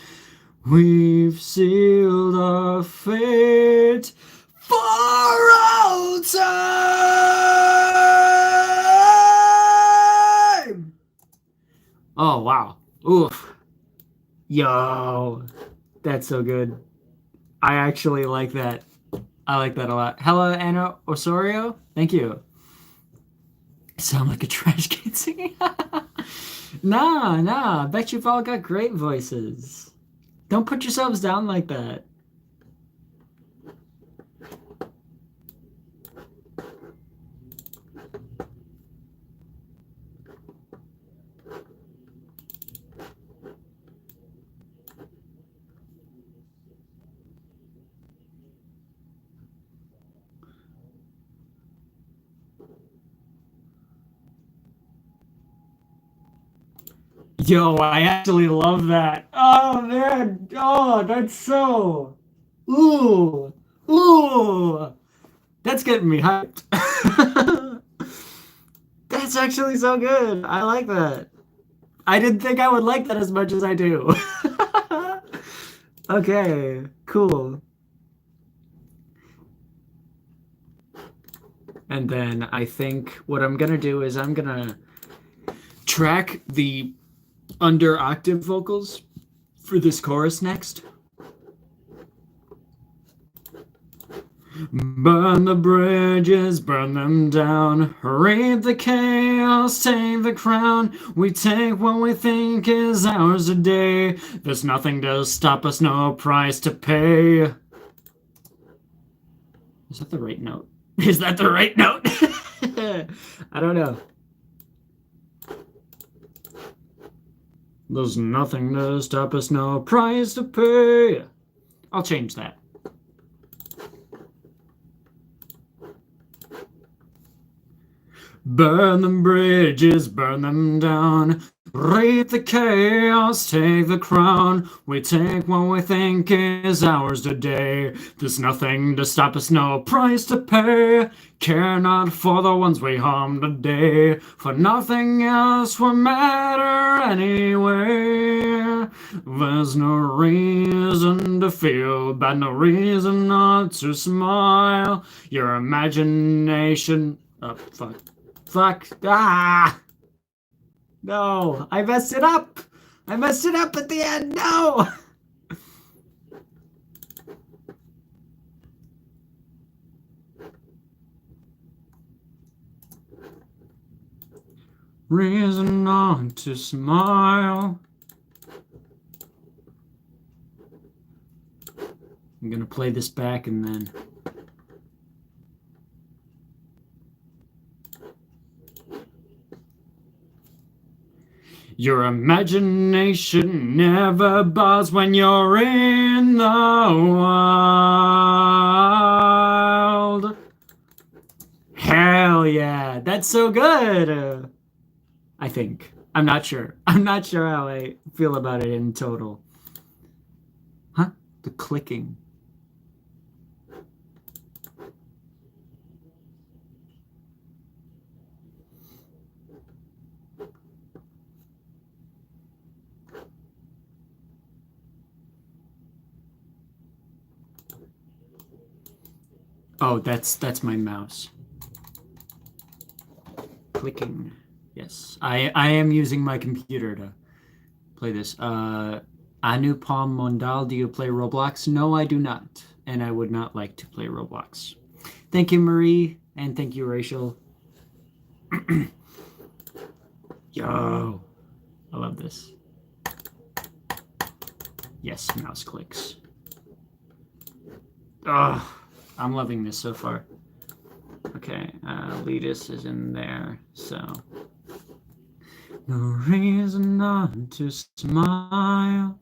we've sealed our fate for all time. Oh wow. Oof. Yo. That's so good. I actually like that. I like that a lot. Hello, Anna Osorio. Thank you. Sound like a trash can singing. Nah. I bet you've all got great voices. Don't put yourselves down like that. Yo, I actually love that. Oh man. Oh, that's so. Ooh. Ooh. That's getting me hyped. That's actually so good. I like that. I didn't think I would like that as much as I do. Okay, cool. And then I think what I'm gonna do is I'm gonna track the under octave vocals for this chorus next. Burn the bridges, burn them down, reap the chaos, take the crown. We take what we think is ours a day. There's nothing to stop us, no price to pay. Is that the right note? Is that the right note? I don't know. There's nothing to stop us, no price to pay. I'll change that. Burn the bridges, burn them down. Reap the chaos, take the crown. We take what we think is ours today. There's nothing to stop us, no price to pay. Care not for the ones we harm today, for nothing else will matter anyway. There's no reason to feel bad, no reason not to smile. Your imagination. Oh, fuck. Fuck. Ah! No, I messed it up. I messed it up at the end. No. Reason not to smile. I'm gonna play this back and then. Your imagination never bothers when you're in the wild. Hell yeah, that's so good. I think. I'm not sure. I'm not sure how I feel about it in total. Huh? The clicking. Oh, that's my mouse. Clicking. Yes. I am using my computer to play this. Anupam Mondal, do you play Roblox? No, I do not. And I would not like to play Roblox. Thank you, Marie, and thank you, Rachel. Yo. I love this. Yes, mouse clicks. Ugh. I'm loving this so far. Okay, Letus is in there, so. No reason not to smile.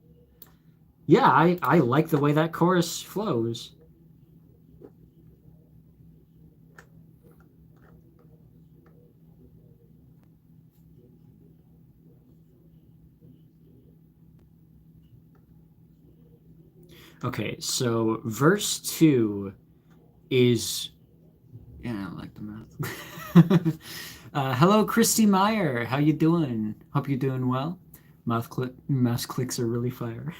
Yeah, I like the way that chorus flows. Okay, so verse 2 is. Yeah, I like the mouth. Hello, Christy Meyer. How you doing? Hope you're doing well. Mouse clicks are really fire.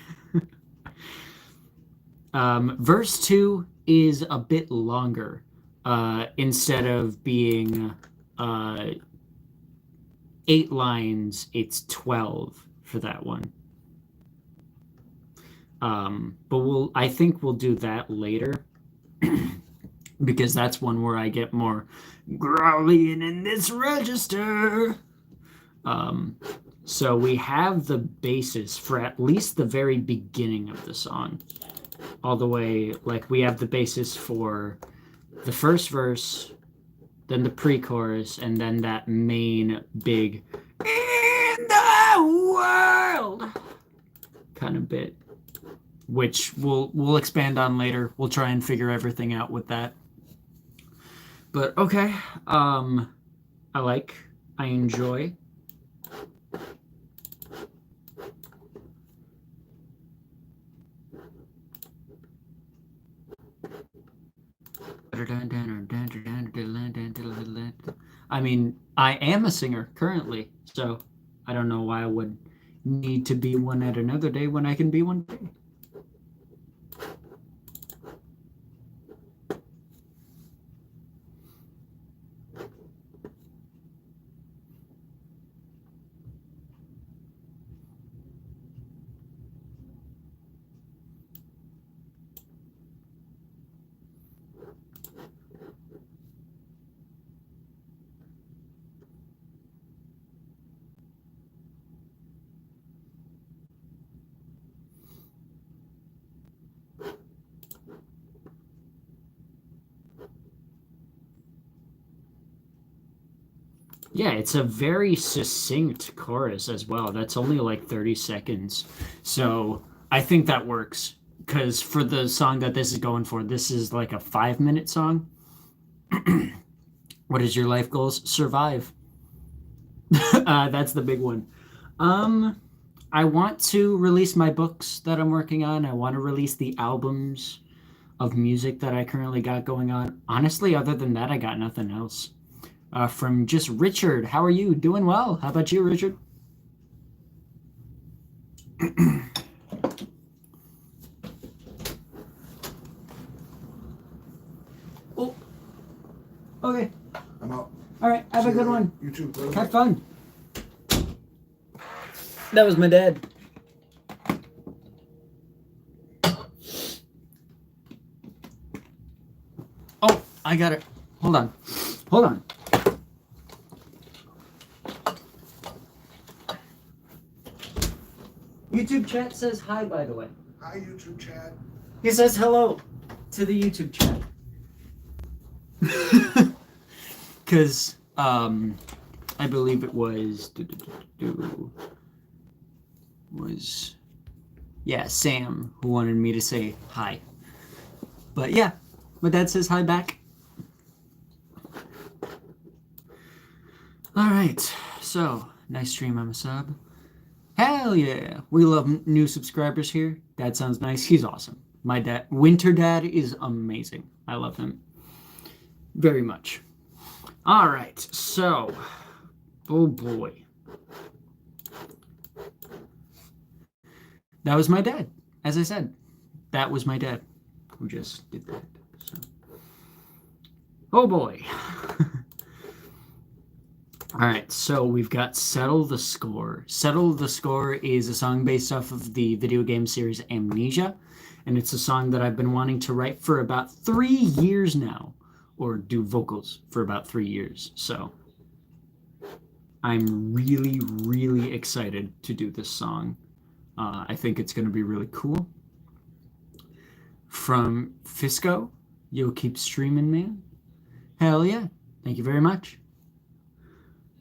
Verse 2 is a bit longer. Instead of being 8 lines, it's 12 for that one. But I think we'll do that later because that's one where I get more growly and in this register. So we have the basis for at least the very beginning of the song. All the way, like we have the basis for the first verse, then the pre-chorus, and then that main big in the world kind of bit, which we'll expand on later. We'll try and figure everything out with that. But okay, I enjoy. I mean, I am a singer currently, so I don't know why I would need to be one at another day when I can be one day. Yeah, it's a very succinct chorus as well. That's only like 30 seconds. So I think that works. Because for the song that this is going for, this is like a 5-minute song. What is your life goals? Survive. That's the big one. Um, I want to release my books that I'm working on. I want to release the albums of music that I currently got going on. Honestly, other than that, I got nothing else. From just Richard. How are you? Doing well. How about you, Richard? Oh, okay. I'm out. All right. Have See a you good later. one. You too, brother. Have fun. That was my dad. Oh, I got it. Hold on. Hold on. YouTube chat says hi, by the way. Hi, YouTube chat. He says hello to the YouTube chat. Because I believe it was Sam who wanted me to say hi. But yeah, my dad says hi back. All right, so nice stream. I'm a sub. Hell yeah, we love new subscribers here. Dad sounds nice. He's awesome. My dad, Winter Dad, is amazing. I love him very much. All right, so, oh boy. That was my dad. As I said, that was my dad who just did that. So. Oh boy. All right, so we've got Settle the Score. Settle the Score is a song based off of the video game series Amnesia, and it's a song that I've been wanting to write for about 3 years now, or do vocals for about 3 years. So I'm really, really excited to do this song. I think it's going to be really cool. From Fisco, you'll keep streaming, man. Hell yeah. Thank you very much.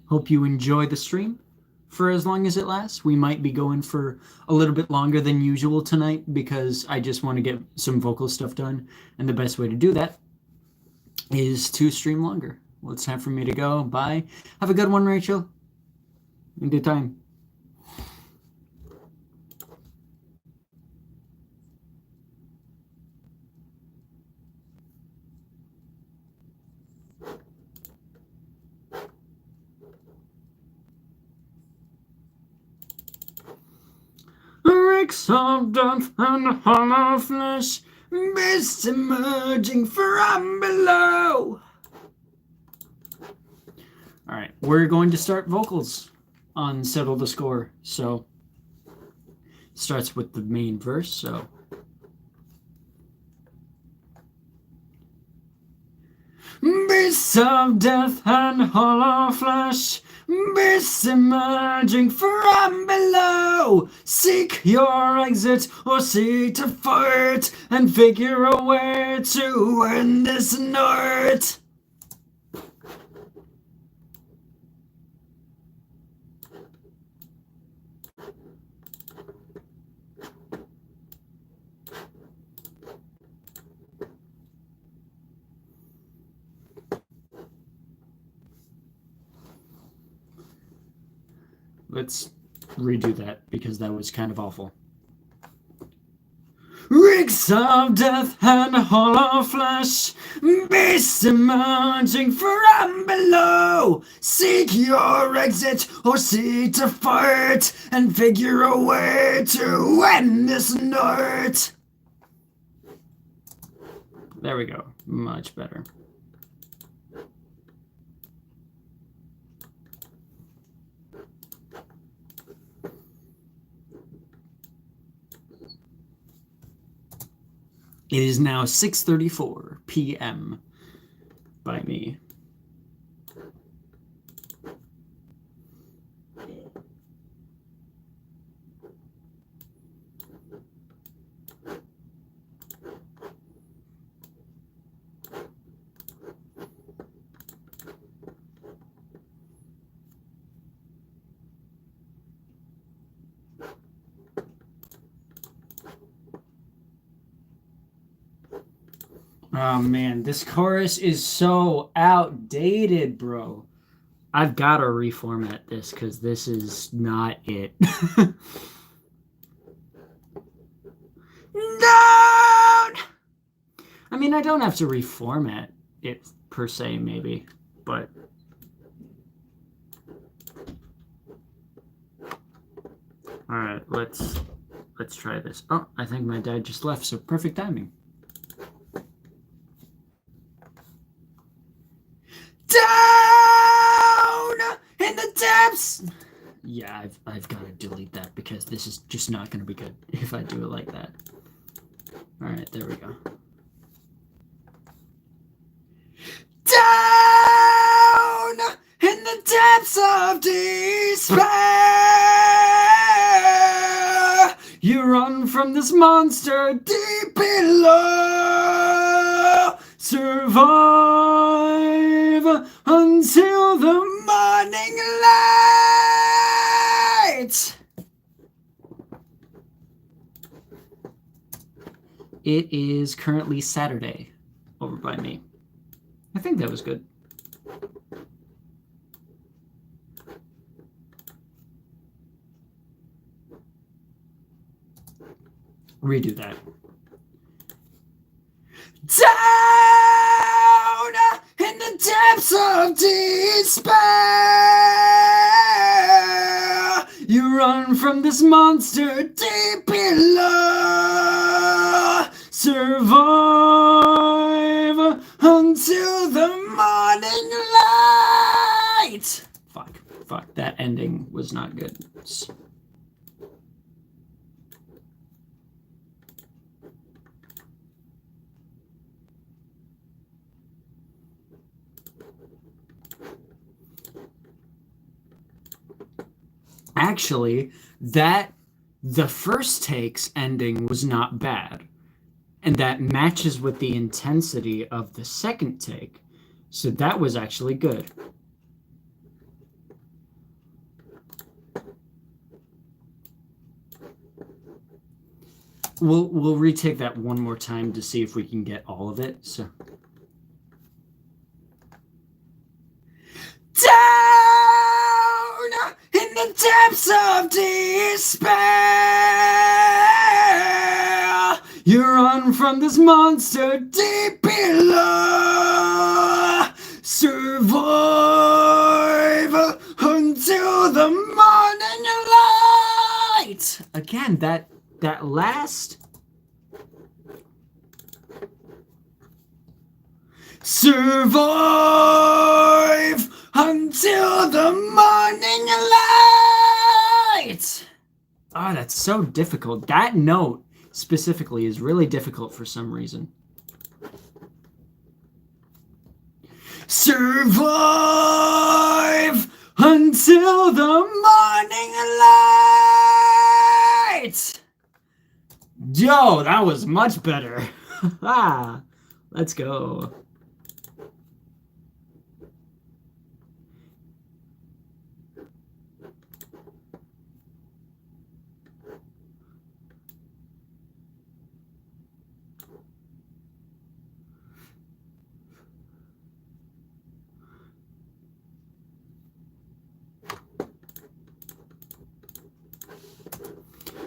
Hope you enjoy the stream for as long as it lasts. We might be going for a little bit longer than usual tonight because I just want to get some vocal stuff done. And the best way to do that is to stream longer. Well, it's time for me to go. Bye. Have a good one, Rachel. In due time. Ricks of death and hollow flesh, beasts emerging from below. All right, we're going to start vocals on Settle the Score. So, starts with the main verse. So, beasts of death and hollow flesh, beasts emerging from below. Seek your exit or seek to fight and figure a way to end this night. Let's redo that because that was kind of awful. Reeks of death and hollow flesh, beasts emerging from below. Seek your exit or seek to fight and figure a way to end this night. There we go. Much better. It is now 6:34 p.m. by me. Oh man, this chorus is so outdated, bro. I've got to reformat this because this is not it. No! I mean, I don't have to reformat it per se, maybe, but all right, let's try this. Oh, I think my dad just left, so perfect timing. Down in the depths. Yeah, I've got to delete that because this is just not going to be good if I do it like that. All right, there we go. Down in the depths of despair, you run from this monster deep below. Survive until the morning light. It is currently Saturday over by me. I think that was good. Redo that. Down in the depths of despair, you run from this monster deep below. Survive until the morning light. Fuck, that ending was not good. Actually, the first take's ending was not bad, and that matches with the intensity of the second take, so that was actually good. We'll retake that one more time to see if we can get all of it. So down in the depths of despair, you run from this monster deep below. Survive until the morning light. Again, that last. Survive until the morning light. Oh, that's so difficult. That note specifically is really difficult for some reason. Survive until the morning light. Yo, that was much better. Let's go.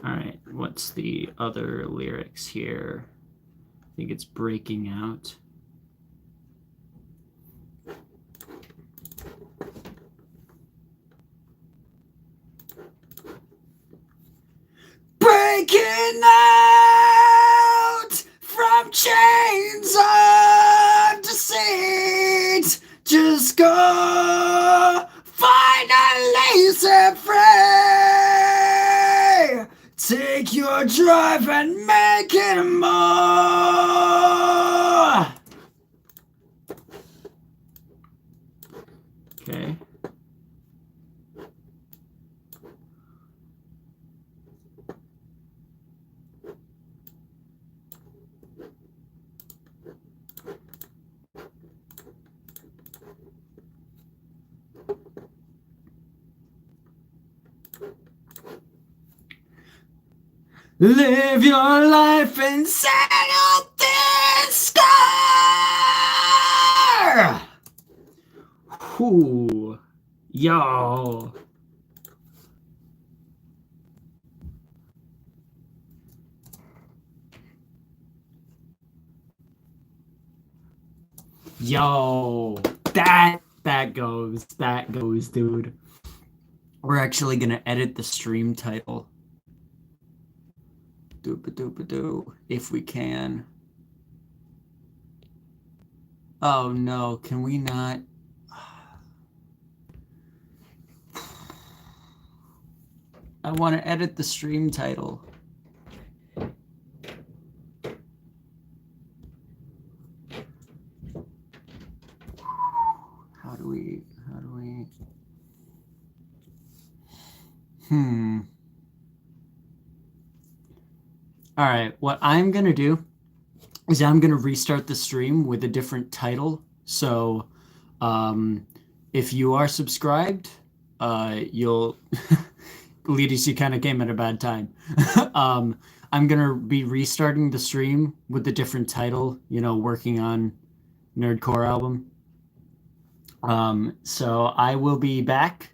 All right, what's the other lyrics here? I think it's breaking out. Breaking out from chains of deceit. Just go finally set free. Take your drive and make it more. Okay. Live your life and settle this sky. Ooh. Yo. Yo. That goes. That goes, dude. We're actually gonna edit the stream title. Doop-a-doop-a-doo, if we can. Oh no, can we not? I want to edit the stream title. How do we? All right, what I'm gonna do is I'm gonna restart the stream with a different title. So, if you are subscribed, you'll. Ladies, you kind of came at a bad time. I'm gonna be restarting the stream with a different title. You know, working on Nerdcore album. So I will be back.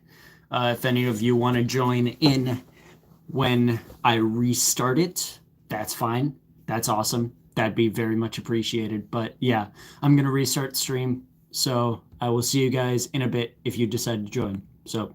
If any of you want to join in when I restart it, that's fine. That's awesome. That'd be very much appreciated. But yeah, I'm going to restart stream. So I will see you guys in a bit if you decide to join. So